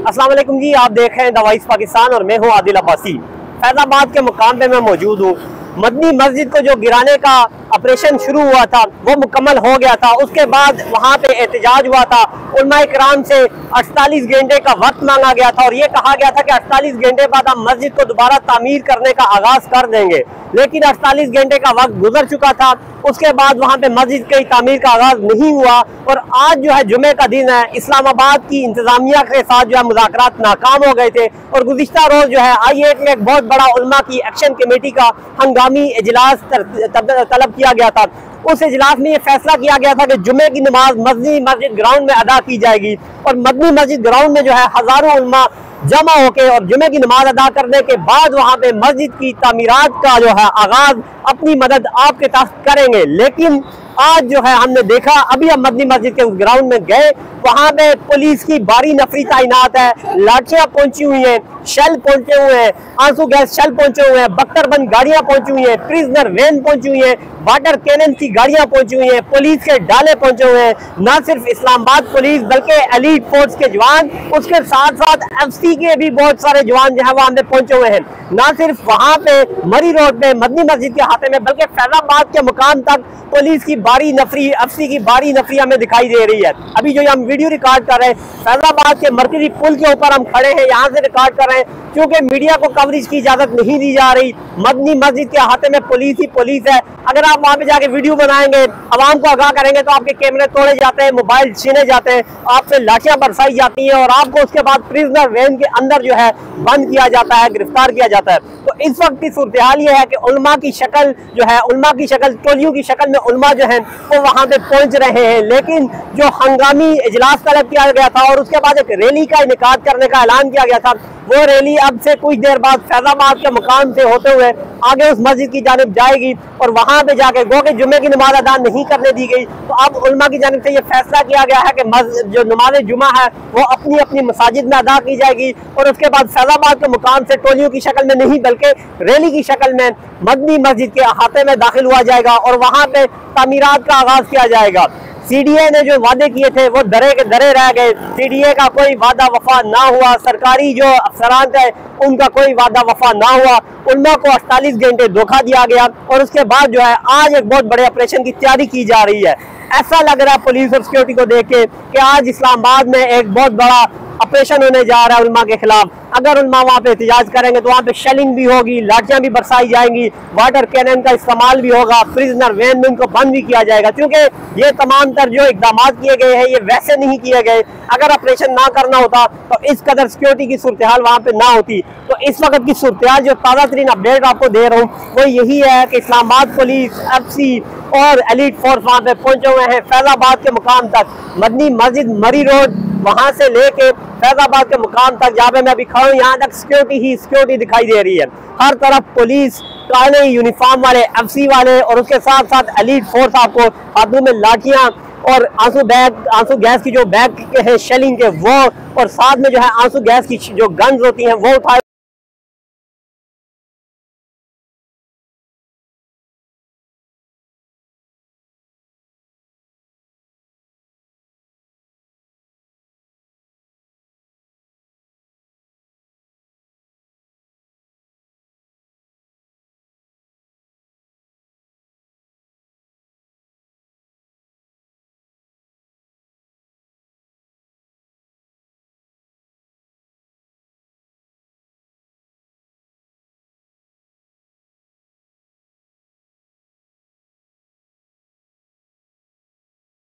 अस्सलाम वालेकुम जी, आप देख रहे हैं द वॉइस पाकिस्तान और मैं हूं आदिल अब्बासी। फैजाबाद के मुकाम पे मैं मौजूद हूं। मदनी मस्जिद को जो गिराने का ऑपरेशन शुरू हुआ था वो मुकम्मल हो गया था। उसके बाद वहां पे एहतजाज हुआ था। उलमा इकराम से 48 घंटे का वक्त मांगा गया था और ये कहा गया था कि 48 घंटे बाद हम मस्जिद को दोबारा तामीर करने का आगाज कर देंगे, लेकिन 48 घंटे का वक्त गुजर चुका था। उसके बाद वहां पे मस्जिद की तामीर का आगाज नहीं हुआ और आज जो है जुमे का दिन है। इस्लामाबाद की इंतजामिया के साथ जो है मुज़ाकरात नाकाम हो गए थे और गुज़िश्ता रोज जो है आई8 में एक बहुत बड़ा उलमा की एक्शन कमेटी का हंगामी इजलास तलब किया गया था। उस इजलास में ये फैसला किया गया था कि जुमे की नमाज मदनी मस्जिद ग्राउंड में अदा की जाएगी और मदनी मस्जिद ग्राउंड में जो है हजारों उलमा जमा होके और जुमे की नमाज अदा करने के बाद वहां पे मस्जिद की तामीरात का जो है आगाज अपनी मदद आपके तहत करेंगे। लेकिन आज जो है हमने देखा, अभी हम मदनी मस्जिद के उस ग्राउंड में गए, वहां पे पुलिस की भारी नफरी तैनात है, लाठियां पहुंची हुई हैं, शेल पहुंचे हुए हैं, आंसू गैस शेल पहुंचे हुए हैं, बख्तरबंद गाड़ियां पहुंची हुई हैं, प्रिजनर वैन पहुंची हुई है, वाटर कैनन की गाड़ियां पहुंची हुई हैं, पुलिस के डाले पहुंचे हुए हैं। न सिर्फ इस्लामाबाद पुलिस बल्कि एलीट फोर्स के जवान, उसके साथ साथ FC के भी बहुत सारे जवान जो है वहां पे पहुंचे हुए हैं। न सिर्फ वहां पे मरी रोड पे मदनी मस्जिद के हाथे में बल्कि फैजाबाद के मुकाम तक पुलिस की भारी नफरी, FC की भारी नफरी हमें दिखाई दे रही है। अभी जो हम वीडियो रिकॉर्ड कर रहे हैं फैजाबाद के मरकजी पुल के ऊपर हम खड़े हैं, यहाँ से रिकॉर्ड कर रहे हैं क्योंकि मीडिया को कवरेज की इजाजत नहीं दी जा रही। मदनी मस्जिद के हाथे में पुलिस ही पुलिस है। अगर आप वहां पे जाके वीडियो बनाएंगे, आवाम को आगाह करेंगे तो आपके कैमरे तोड़े जाते हैं, मोबाइल छीने जाते हैं, आपसे लाठियां बरसाई जाती हैं और आपको उसके बाद प्रिजनर वैन के अंदर जो है बंद किया जाता है, गिरफ्तार किया जाता है। तो इस वक्त की सूरत हाल ये है कि उलमा की शक्ल जो है, उलमा की शक्ल, टोलियों की शक्ल में उलमा जो है वो वहां पे पहुंच रहे हैं, लेकिन जो हंगामी इजलास तलब किया गया था और उसके बाद एक रैली का इनेकाद करने का ऐलान किया गया था, वो रैली अब से कुछ देर बाद फैजाबाद के मुकाम से होते हुए आगे उस मस्जिद की जानिब जाएगी और वहां पे जाके गो के जुमे की नमाज अदा नहीं करने दी गई। तो अब उलमा की जानिब से ये फैसला किया गया है कि जो नमाज जुमा है वो अपनी अपनी मसाजिद में अदा की जाएगी और उसके बाद फैजाबाद के मुकाम से टोलियों की शक्ल में नहीं बल्कि रैली की शक्ल में मदनी मस्जिद के अहाते में दाखिल हुआ जाएगा और वहां पे तामीरात का आगाज किया जाएगा। CDA ने जो वादे किए थे वो दरे के दरे रह गए। CDA का कोई वादा वफा ना हुआ, सरकारी जो अफसरान थे उनका कोई वादा वफा ना हुआ, उलमा को 48 घंटे धोखा दिया गया और उसके बाद जो है आज एक बहुत बड़े ऑपरेशन की तैयारी की जा रही है। ऐसा लग रहा है पुलिस और सिक्योरिटी को देख के कि आज इस्लामाबाद में एक बहुत बड़ा ऑपरेशन होने जा रहा है उलमा के खिलाफ। अगर उलमा वहाँ पे एहतजाज करेंगे तो वहाँ पे शेलिंग भी होगी, लाठियां भी बरसाई जाएंगी, वाटर कैनन का इस्तेमाल भी होगा, प्रिजनर वैन में उनको बंद भी किया जाएगा क्योंकि ये तमाम तर जो इकदाम किए गए हैं ये वैसे नहीं किए गए। अगर ऑपरेशन ना करना होता तो इस कदर सिक्योरिटी की सूरत हाल वहाँ पे ना होती। तो इस वक्त की सूरत हाल जो ताज़ा तरीन अपडेट आपको दे रहा हूँ वो यही है कि इस्लामाबाद पुलिस, FC और एलीट फोर्स वहाँ पे पहुंचे हुए हैं फैजाबाद के मुकाम तक। मदनी मस्जिद मरी रोड वहां से लेके फैजाबाद के मुकाम तक जहाँ पे मैं अभी खड़ा हूँ, यहाँ तक सिक्योरिटी ही सिक्योरिटी दिखाई दे रही है। हर तरफ पुलिस, काले यूनिफॉर्म वाले, FC वाले और उसके साथ साथ एलीट फोर्स आपको हाथों में लाठियां और आंसू गैस की जो बैग है शेलिंग के वो और साथ में जो है आंसू गैस की जो गन्स होती हैं वो उठाए